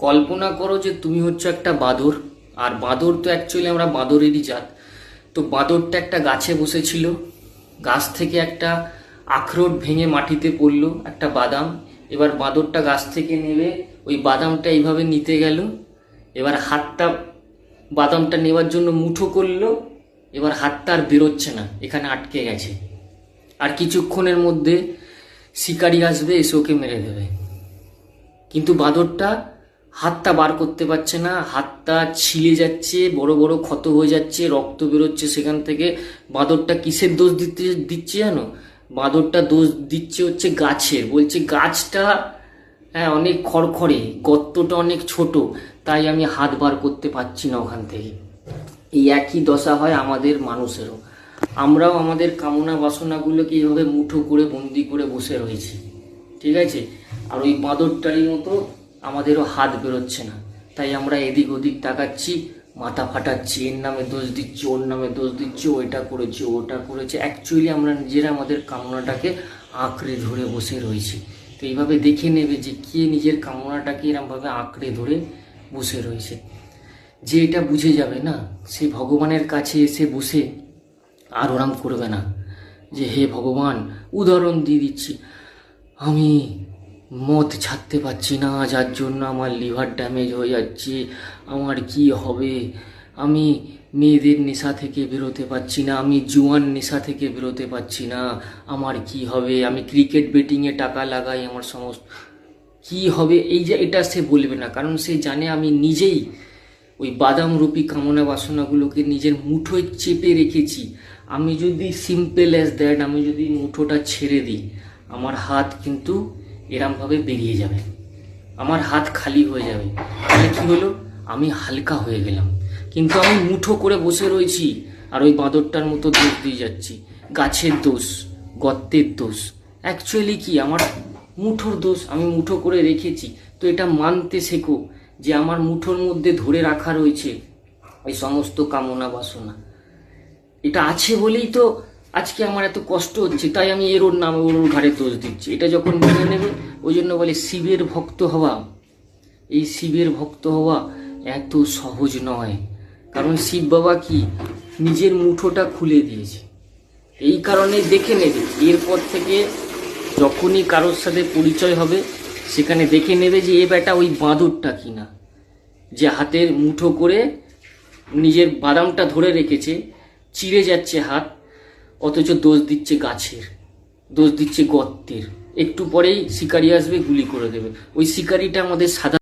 কল্পনা করো যে তুমি হচ্ছে একটা বাঁদর। আর বাঁদর তো অ্যাকচুয়ালি আমরা বাঁদরেরই জাত। তো বাঁদরটা একটা গাছে বসেছিল। গাছ থেকে একটা আখরোট ভেঙে মাটিতে পড়লো, একটা বাদাম। এবার বাঁদরটা গাছ থেকে নেবে ওই বাদামটা এইভাবে নিতে গেল। এবার হাতটা বাদামটা নেওয়ার জন্য মুঠো করলো। এবার হাতটা আর বেরোচ্ছে না, এখানে আটকে গেছে। আর কিছুক্ষণের মধ্যে শিকারি আসবে, এসে ওকে মেরে দেবে। কিন্তু বাঁদরটা হাতটা বার করতে পারছে না, হাতটা ছিলে যাচ্ছে, বড় বড় ক্ষত হয়ে যাচ্ছে, রক্ত বেরোচ্ছে সেখান থেকে। বাঁদরটা কিসের দোষ দিচ্ছে জানো? বাঁদরটা দোষ দিচ্ছে হচ্ছে গাছের। বলছে গাছটা অনেক খড়খড়ে, গর্তটা অনেক ছোট, তাই আমি হাত বার করতে পারছি না ওখান থেকে। এই একই দশা হয় আমাদের মানুষেরও। আমরাও আমাদের কামনা বাসনাগুলোকে এইভাবে মুঠো করে বন্দি করে বসে রয়েছি, ঠিক আছে? আর ওই বাঁদরটারই মতো আমাদেরও হাত বেরোচ্ছে না, তাই আমরা এদিক ওদিক তাকাচ্ছি, মাথা ফাটাচ্ছি, এর নামে দোষ দিচ্ছি, ওর নামে দোষ দিচ্ছি, ওইটা করেছে ওটা করেছে। অ্যাকচুয়ালি আমরা নিজেরা আমাদের কামনাটাকে আঁকড়ে ধরে বসে রয়েছি। তো এইভাবে দেখে নেবে যে কে নিজের কামনাটাকে এরমভাবে আঁকড়ে ধরে বসে রয়েছে। যে এটা বুঝে যাবে না, সে ভগবানের কাছে এসে বসে আর ওরম করবে না যে হে ভগবান, উদাহরণ দিয়ে দিচ্ছি, আমি মদ ছাড়তে পারছি না, যার জন্য আমার লিভার ড্যামেজ হয়ে যাচ্ছে, আমার কি হবে? আমি মেয়েদের নেশা থেকে বেরোতে পারছি না, আমি জুয়ান নেশা থেকে বেরোতে পারছি না, আমার কি হবে? আমি ক্রিকেট বেটিংয়ে টাকা লাগাই, আমার সমস্ত কি হবে? এই যে এটা সে বলবে না, কারণ সে জানে আমি নিজেই ওই বাদামরূপী কামনা বাসনাগুলোকে নিজের মুঠোয় চেপে রেখেছি। আমি যদি সিম্পল অ্যাজ দ্যাট, আমি যদি মুঠোটা ছেড়ে দিই, আমার হাত কিন্তু এরমভাবে বেরিয়ে যাবে, আমার হাত খালি হয়ে যাবে। তাহলে কী হলো? আমি হালকা হয়ে গেলাম। কিন্তু আমি মুঠো করে বসে রয়েছি আর ওই বাঁদরটার মতো দোষ দিয়ে যাচ্ছি। গাছের দোষ, গর্তের দোষ, অ্যাকচুয়ালি কি আমার মুঠোর দোষ। আমি মুঠো করে রেখেছি। তো এটা মানতে শেখো যে আমার মুঠোর মধ্যে ধরে রাখা রয়েছে ওই সমস্ত কামনা বাসনা। এটা আছে বলেই তো আজকে আমার এত কষ্ট হচ্ছে, তাই আমি ওর নামে ওর ঘাড়ে দোষ দিচ্ছি। এটা যখন মেনে নেবে, ওই জন্য বলে শিবের ভক্ত হওয়া, এই শিবের ভক্ত হওয়া এত সহজ নয়। কারণ শিব বাবা কি নিজের মুঠোটা খুলে দিয়েছে। এই কারণে দেখে নেবে, এরপর থেকে যখনই কারোর সাথে পরিচয় হবে, সেখানে দেখে নেবে যে এ বেটা ওই বাঁদরটা কিনা, যে হাতের মুঠো করে নিজের বাদামটা ধরে রেখেছে, চিড়ে যাচ্ছে হাত, অথচ দোষ দিচ্ছে গাছের, দোষ দিচ্ছে গর্তের। একটু পরেই শিকারি আসবে, গুলি করে দেবে। ওই শিকারিটা আমাদের সাধারণ